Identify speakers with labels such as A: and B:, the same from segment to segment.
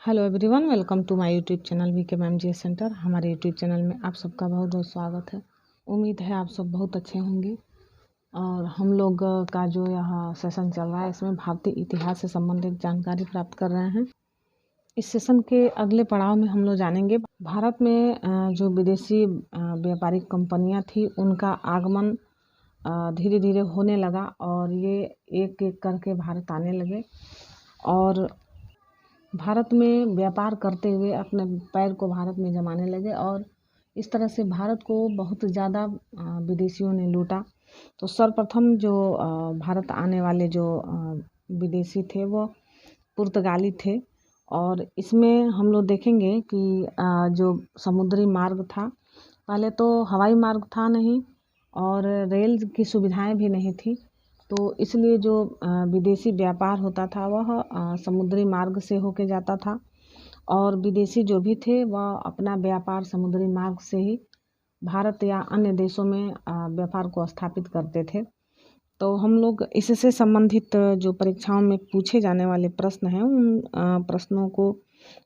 A: Hello everyone, welcome to my YouTube channel V K मैम जी center. हमारे YouTube channel में आप सबका बहुत बहुत स्वागत है। उम्मीद है आप सब बहुत अच्छे होंगे। और हम लोग का जो यह सेशन चल रहा है इसमें भारतीय इतिहास से संबंधित जानकारी प्राप्त कर रहे हैं। इस सेशन के अगले पड़ाव में हम लोग जानेंगे भारत में जो विदेशी व्यापारिक कंपनियां थी उनका आगमन धीरे धीरे होने लगा और ये एक एक करके भारत आने लगे और भारत में व्यापार करते हुए अपने पैर को भारत में जमाने लगे और इस तरह से भारत को बहुत ज़्यादा विदेशियों ने लूटा। तो सर्वप्रथम जो भारत आने वाले जो विदेशी थे वो पुर्तगाली थे और इसमें हम लोग देखेंगे कि जो समुद्री मार्ग था, पहले तो हवाई मार्ग था नहीं और रेल की सुविधाएं भी नहीं थी। तो इसलिए जो विदेशी व्यापार होता था वह समुद्री मार्ग से होके जाता था और विदेशी जो भी थे वह अपना व्यापार समुद्री मार्ग से ही भारत या अन्य देशों में व्यापार को स्थापित करते थे। तो हम लोग इससे संबंधित जो परीक्षाओं में पूछे जाने वाले प्रश्न हैं उन प्रश्नों को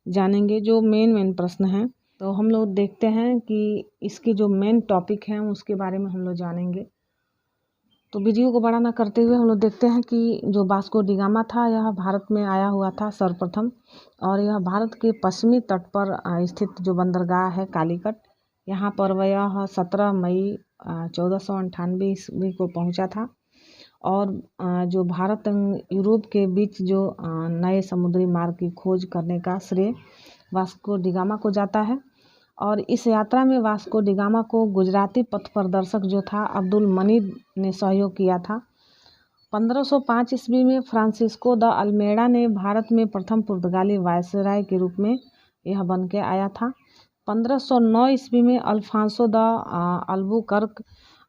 A: जानेंगे, जो मेन प्रश्न हैं। तो हम लोग देखते हैं कि इसकी जो मेन टॉपिक है उसके बारे में हम लोग जानेंगे। तो वीडियो को बड़ा ना करते हुए हम लोग देखते हैं कि जो वास्को डी गामा था यह भारत में आया हुआ था सर्वप्रथम और यह भारत के पश्चिमी तट पर स्थित जो बंदरगाह है कालीकट, यहाँ पर वह 17 मई 1498 ईस्वी को पहुंचा था। और जो भारत यूरोप के बीच जो नए समुद्री मार्ग की खोज करने का श्रेय वास्को डी गामा को जाता है। और इस यात्रा में वास्को डी गामा को गुजराती पथ प्रदर्शक जो था अब्दुल मनीद ने सहयोग किया था। 1505 ईस्वी में फ्रांसिस्को द अल्मेडा ने भारत में प्रथम पुर्तगाली वायसराय के रूप में यह बन के आया था। 1509 ईस्वी में अल्फांसो द अल्बुकर्क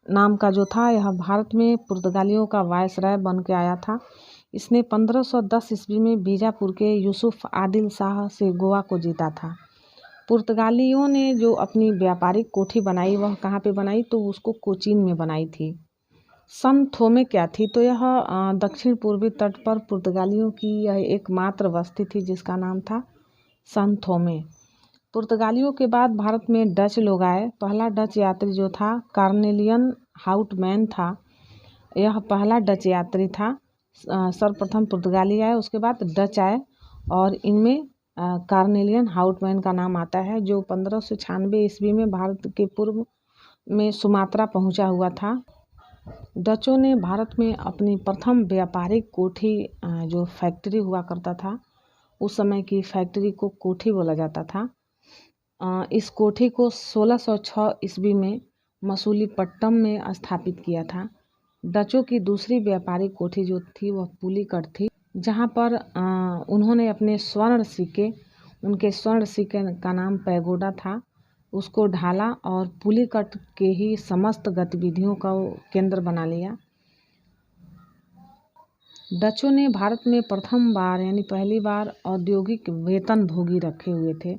A: नाम का जो था यह भारत में पुर्तगालियों का वायसराय बन के आया था। इसने 1510 ईस्वी में बीजापुर के यूसुफ आदिल शाह से गोवा को जीता था। पुर्तगालियों ने जो अपनी व्यापारिक कोठी बनाई वह कहाँ पे बनाई, तो उसको कोचीन में बनाई थी। सन थोमे क्या थी, तो यह दक्षिण पूर्वी तट पर पुर्तगालियों की यह एकमात्र बस्ती थी जिसका नाम था सन थोमे। पुर्तगालियों के बाद भारत में डच लोग आए। पहला डच यात्री जो था कार्नेलियन हाउटमैन था, यह पहला डच यात्री था। सर्वप्रथम पुर्तगाली आए, उसके बाद डच आए और इनमें कार्नेलियन हाउटमैन का नाम आता है, जो 1596 ईस्वी में भारत के पूर्व में सुमात्रा पहुंचा हुआ था। डचों ने भारत में अपनी प्रथम व्यापारिक कोठी जो फैक्ट्री हुआ करता था, उस समय की फैक्ट्री को कोठी बोला जाता था। इस कोठी को 1606 ईस्वी में मसूलीपट्टम में स्थापित किया था। डचों की दूसरी व्यापारिक कोठी जो थी वह पुलिकट थी, जहाँ पर उन्होंने अपने उनके स्वर्ण सिक्के का नाम पैगोडा था, उसको ढाला और पुलिकट के ही समस्त गतिविधियों का केंद्र बना लिया। डचों ने भारत में प्रथम बार यानी पहली बार औद्योगिक वेतन भोगी रखे हुए थे।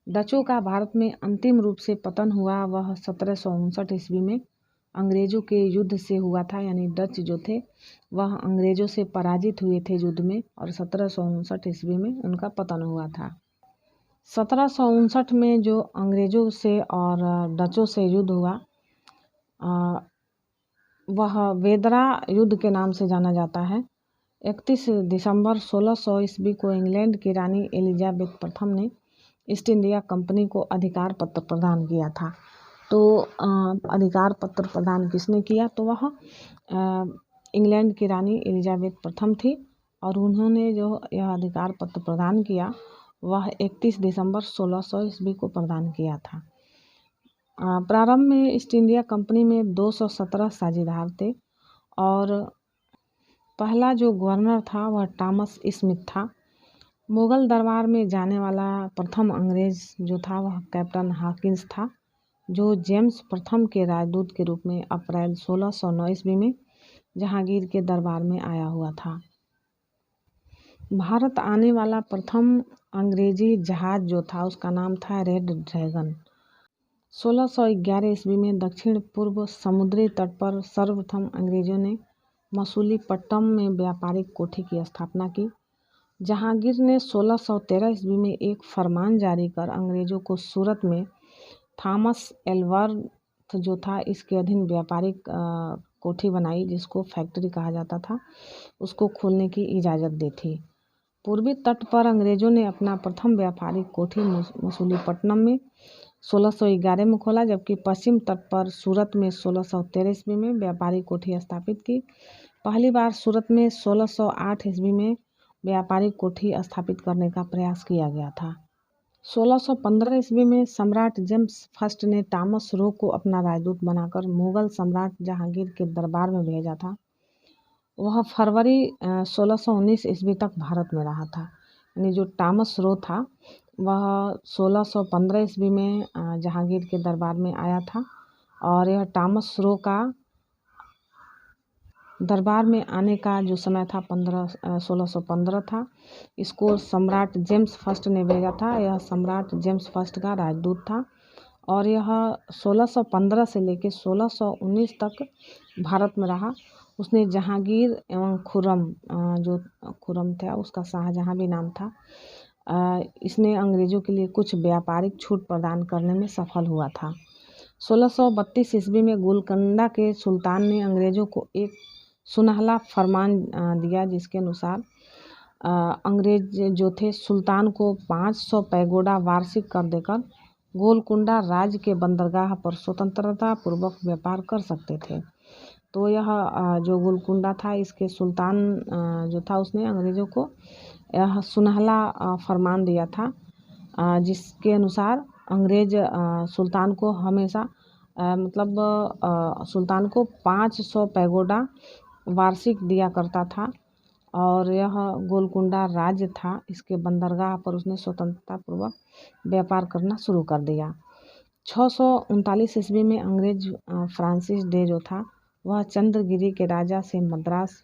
A: डचों का भारत में अंतिम रूप से पतन हुआ वह 1759 ईस्वी में अंग्रेजों के युद्ध से हुआ था। यानी डच जो थे वह अंग्रेजों से पराजित हुए थे युद्ध में और 1759 ईस्वी में उनका पतन हुआ था। 1759 में जो अंग्रेजों से और डचों से युद्ध हुआ वह वेदरा युद्ध के नाम से जाना जाता है। 31 दिसंबर 1600 ईस्वी को इंग्लैंड की रानी एलिजाबेथ प्रथम ने ईस्ट इंडिया कंपनी को अधिकार पत्र प्रदान किया था। तो अधिकार पत्र प्रदान किसने किया, तो वह इंग्लैंड की रानी एलिजाबेथ प्रथम थी और उन्होंने जो यह अधिकार पत्र प्रदान किया वह 31 दिसंबर 1600 ईस्वी को प्रदान किया था। प्रारंभ में ईस्ट इंडिया कंपनी में 217 साझेदार थे और पहला जो गवर्नर था वह टॉमस स्मिथ था। मुगल दरबार में जाने वाला प्रथम अंग्रेज जो था वह कैप्टन हॉकिंस था, जो जेम्स प्रथम के राजदूत के रूप में अप्रैल 1609 ईस्वी में जहांगीर के दरबार में आया हुआ था। भारत आने वाला प्रथम अंग्रेजी जहाज जो था उसका नाम था रेड ड्रैगन। 1611 ईस्वी में दक्षिण पूर्व समुद्री तट पर सर्वप्रथम अंग्रेजों ने मसूलीपट्टम में व्यापारिक कोठी की स्थापना की जहांगीर ने 1613 ईस्वी में एक फरमान जारी कर अंग्रेजों को सूरत में थॉमस एलवर्थ जो था इसके अधीन व्यापारिक कोठी बनाई, जिसको फैक्ट्री कहा जाता था, उसको खोलने की इजाज़त दी थी। पूर्वी तट पर अंग्रेजों ने अपना प्रथम व्यापारिक कोठी मसूलीपट्टनम में 1611 में खोला, जबकि पश्चिम तट पर सूरत में 1613 ईस्वी में व्यापारिक कोठी स्थापित की। पहली बार सूरत में 1608 ईस्वी में व्यापारिक कोठी स्थापित करने का प्रयास किया गया था। 1615 ईस्वी में सम्राट जेम्स फर्स्ट ने टॉमस रो को अपना राजदूत बनाकर मुगल सम्राट जहांगीर के दरबार में भेजा था। वह फरवरी 1619 ईस्वी तक भारत में रहा था। यानी जो टॉमस रो था वह 1615 ईस्वी में जहांगीर के दरबार में आया था, और यह टॉमस रो का दरबार में आने का जो समय था 1615 था। इसको सम्राट जेम्स फर्स्ट ने भेजा था। यह सम्राट जेम्स फर्स्ट का राजदूत था, और यह 1615 से लेकर 1619 तक भारत में रहा। उसने जहांगीर एवं खुर्रम, जो खुर्रम था उसका शाहजहां भी नाम था, इसने अंग्रेज़ों के लिए कुछ व्यापारिक छूट प्रदान करने में सफल हुआ था। 1632 ईस्वी में गोलकुंडा के सुल्तान ने अंग्रेज़ों को एक सुनहला फरमान दिया, जिसके अनुसार अंग्रेज जो थे सुल्तान को 500 पैगोडा वार्षिक कर देकर गोलकुंडा राज्य के बंदरगाह पर स्वतंत्रता पूर्वक व्यापार कर सकते थे। तो यह जो गोलकुंडा था इसके सुल्तान जो था उसने अंग्रेज़ों को यह सुनहला फरमान दिया था, जिसके अनुसार अंग्रेज सुल्तान को हमेशा सुल्तान को 500 पैगोडा वार्षिक दिया करता था, और यह गोलकुंडा राज्य था इसके बंदरगाह पर उसने स्वतंत्रता पूर्वक व्यापार करना शुरू कर दिया। 639 ईस्वी में अंग्रेज फ्रांसिस डे जो था वह चंद्रगिरी के राजा से मद्रास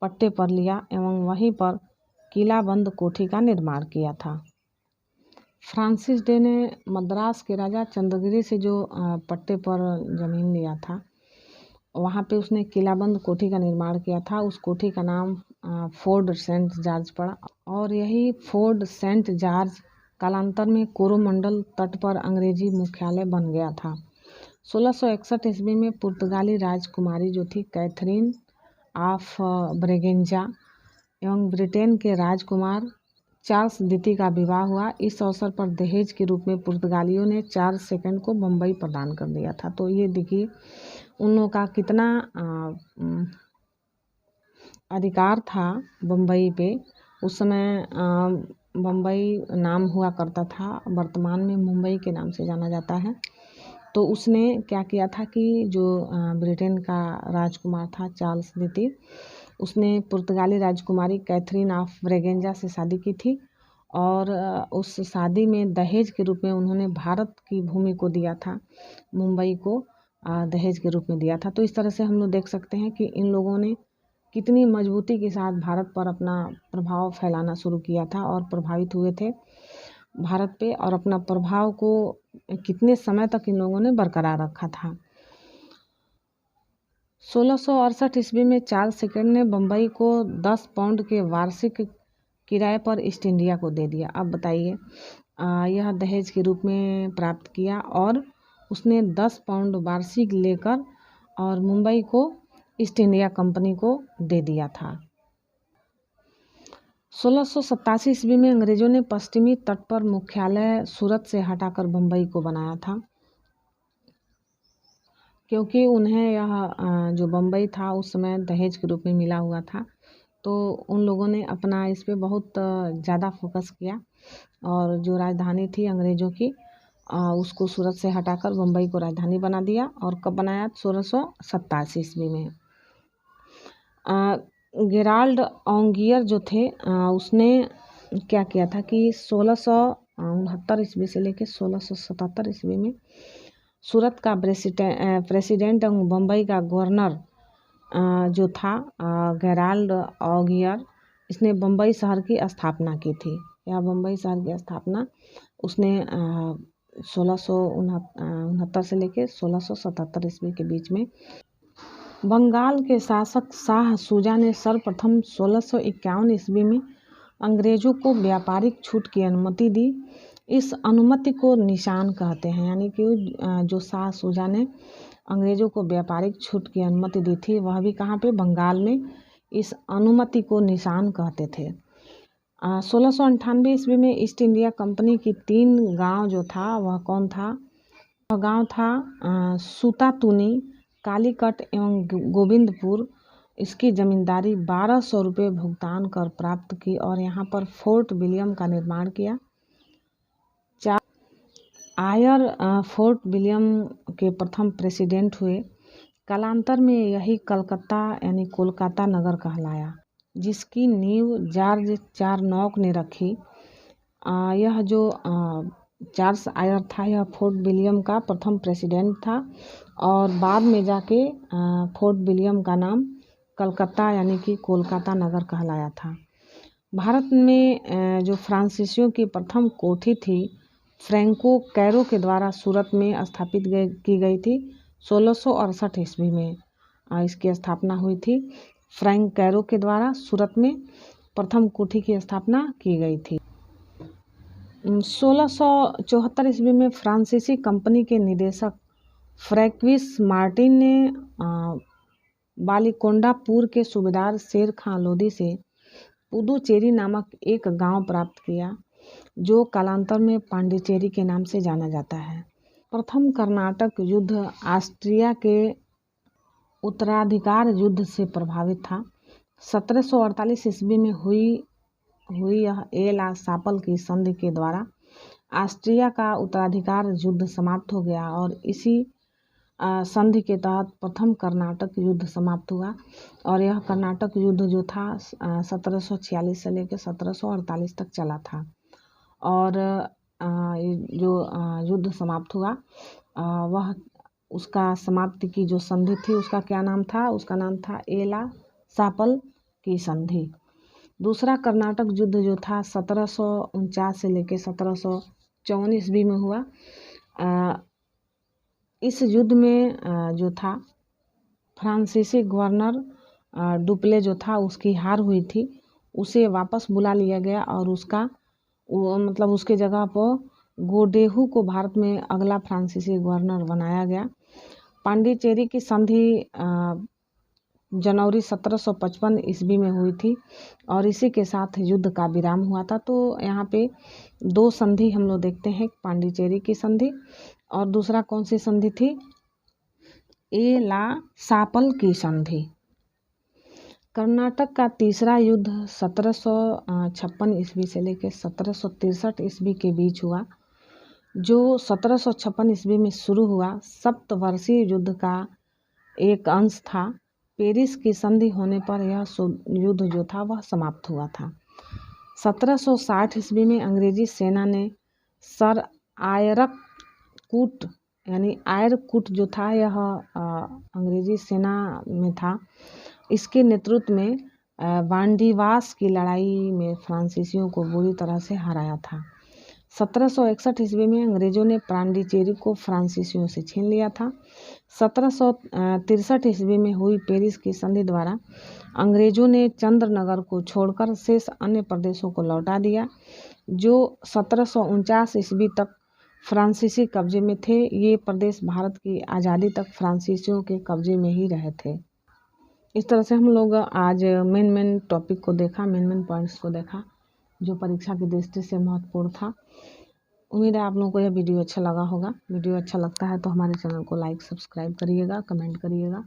A: पट्टे पर लिया एवं वहीं पर किलाबंद कोठी का निर्माण किया था। फ्रांसिस डे ने मद्रास के राजा चंद्रगिरी से जो पट्टे पर ज़मीन लिया था वहाँ पे उसने किलाबंद कोठी का निर्माण किया था। उस कोठी का नाम फोर्ट सेंट जॉर्ज पड़ा, और यही फोर्ट सेंट जॉर्ज कालांतर में कोरोमंडल तट पर अंग्रेजी मुख्यालय बन गया था। 1661 ईस्वी में पुर्तगाली राजकुमारी जो थी कैथरीन ऑफ ब्रेगेंजा एवं ब्रिटेन के राजकुमार चार्ल्स द्वितीय का विवाह हुआ। इस अवसर पर दहेज के रूप में पुर्तगालियों ने चार्ल्स सेकंड को बम्बई प्रदान कर दिया था। तो ये देखिए उन लोगों का कितना अधिकार था बम्बई पे। उस समय बम्बई नाम हुआ करता था, वर्तमान में मुंबई के नाम से जाना जाता है। तो उसने क्या किया था कि जो ब्रिटेन का राजकुमार था चार्ल्स द्वितीय, उसने पुर्तगाली राजकुमारी कैथरीन ऑफ ब्रेगेंजा से शादी की थी, और उस शादी में दहेज के रूप में उन्होंने भारत की भूमि को दिया था, मुंबई को दहेज के रूप में दिया था। तो इस तरह से हम लोग देख सकते हैं कि इन लोगों ने कितनी मजबूती के साथ भारत पर अपना प्रभाव फैलाना शुरू किया था और प्रभावित हुए थे भारत पे, और अपना प्रभाव को कितने समय तक इन लोगों ने बरकरार रखा था। 1668 ईस्वी में चार्ल्स सेकंड ने बम्बई को 10 पाउंड के वार्षिक किराए पर ईस्ट इंडिया को दे दिया। अब बताइए, यह दहेज के रूप में प्राप्त किया, और उसने 10 पाउंड वार्षिक लेकर और मुंबई को ईस्ट इंडिया कंपनी को दे दिया था। 1687 ईस्वी में अंग्रेजों ने पश्चिमी तट पर मुख्यालय सूरत से हटाकर बम्बई को बनाया था, क्योंकि उन्हें यह जो बम्बई था उस समय दहेज के रूप में मिला हुआ था। तो उन लोगों ने अपना इस पे बहुत ज़्यादा फोकस किया, और जो राजधानी थी अंग्रेज़ों की उसको सूरत से हटाकर बम्बई को राजधानी बना दिया। और कब बनाया? 1687 ईस्वी में। गेराल्ड ऑन्गियर जो थे उसने क्या किया था कि 1669 ईस्वी से लेकर 1677 ईस्वी में सूरत का प्रेसिडेंट एवं बम्बई का गवर्नर जो था गेराल्ड ऑन्गियर, इसने बम्बई शहर की स्थापना की थी। यह बम्बई शहर की स्थापना उसने 1669 से लेकर 1677 ईस्वी के बीच में। बंगाल के शासक शाह शुजा ने सर्वप्रथम 1651 ईस्वी में अंग्रेजों को व्यापारिक छूट की अनुमति दी। इस अनुमति को निशान कहते हैं, यानी कि जो शाह शुजा ने अंग्रेजों को व्यापारिक छूट की अनुमति दी थी, वह भी कहाँ पे, बंगाल में। इस अनुमति को निशान कहते थे। 1698 ईस्वी में ईस्ट इंडिया कंपनी की 3 गांव जो था वह कौन था? वह गांव था सूतातूनी, कालीकट एवं गोविंदपुर। इसकी जमींदारी 1200 रुपये भुगतान कर प्राप्त की और यहाँ पर फोर्ट विलियम का निर्माण किया। आयर फोर्ट विलियम के प्रथम प्रेसिडेंट हुए। कालांतर में यही कलकत्ता यानी कोलकाता नगर कहलाया, जिसकी नींव जॉर्ज चारनॉक ने रखी। यह जो चार्ल्स आयर था, यह फोर्ट विलियम का प्रथम प्रेसिडेंट था और बाद में जाके फोर्ट विलियम का नाम कलकत्ता यानी कि कोलकाता नगर कहलाया था। भारत में जो फ्रांसीसियों की प्रथम कोठी थी, फ्रैंको कैरो के द्वारा सूरत में स्थापित की गई थी। 1668 ईस्वी में इसकी स्थापना हुई थी। फ्रैंक कैरो के द्वारा सूरत में प्रथम कोठी की स्थापना की गई थी। 1674 ईस्वी में फ्रांसीसी कंपनी के निदेशक फ्रैंक्विस मार्टिन ने बालिकोंडापुर के सूबेदार शेर खां लोदी से पुदुचेरी नामक एक गांव प्राप्त किया, जो कालांतर में पांडिचेरी के नाम से जाना जाता है। प्रथम कर्नाटक युद्ध ऑस्ट्रिया के उत्तराधिकार युद्ध से प्रभावित था। 1748 ईस्वी में हुई यह एला सापल की संधि के द्वारा ऑस्ट्रिया का उत्तराधिकार युद्ध समाप्त हो गया और इसी संधि के तहत प्रथम कर्नाटक युद्ध समाप्त हुआ। और यह कर्नाटक युद्ध जो था 1746 से लेकर 1748 तक चला था। और जो युद्ध समाप्त हुआ वह उसका समाप्ति की जो संधि थी उसका क्या नाम था? उसका नाम था एला सापल की संधि। दूसरा कर्नाटक युद्ध जो था 1749 से लेकर 1754 ईस्वी में हुआ। इस युद्ध में जो था फ्रांसीसी गवर्नर डुप्ले जो था उसकी हार हुई थी, उसे वापस बुला लिया गया और उसके जगह पर गोडेहू को भारत में अगला फ्रांसीसी गवर्नर बनाया गया। पांडिचेरी की संधि जनवरी 1755 ईस्वी में हुई थी और इसी के साथ युद्ध का विराम हुआ था। तो यहाँ पे 2 संधि हम लोग देखते हैं, पांडिचेरी की संधि और दूसरा कौन सी संधि थी? एला सापल की संधि। कर्नाटक का तीसरा युद्ध 1756 ईस्वी से लेकर 1763 ईस्वी के बीच हुआ, जो 1756 ईस्वी में शुरू हुआ। सप्तवर्षीय युद्ध का एक अंश था। पेरिस की संधि होने पर यह युद्ध जो था वह समाप्त हुआ था। 1760 ईस्वी में अंग्रेजी सेना ने सर आयरकूट यानी आयरकूट जो था यह अंग्रेजी सेना में था। इसके नेतृत्व में वांडीवास की लड़ाई में फ्रांसीसियों को बुरी तरह से हराया था। 1761 ईस्वी में अंग्रेजों ने पांडिचेरी को फ्रांसीसियों से छीन लिया था। 1763 ईस्वी में हुई पेरिस की संधि द्वारा अंग्रेजों ने चंद्रनगर को छोड़कर शेष अन्य प्रदेशों को लौटा दिया, जो 1749 ईस्वी तक फ्रांसीसी कब्जे में थे। ये प्रदेश भारत की आज़ादी तक फ्रांसीसियों के कब्जे में ही रहे थे। इस तरह से हम लोग आज मेन टॉपिक को देखा, मेन पॉइंट्स को देखा जो परीक्षा की दृष्टि से महत्वपूर्ण था। उम्मीद है आप लोगों को यह वीडियो अच्छा लगा होगा। वीडियो अच्छा लगता है तो हमारे चैनल को लाइक सब्सक्राइब करिएगा, कमेंट करिएगा,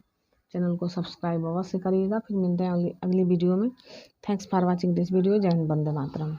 A: चैनल को सब्सक्राइब अवश्य करिएगा। फिर मिलते हैं अगली वीडियो में। Thanks for watching this video. जय हिंद, वंदे मातरम।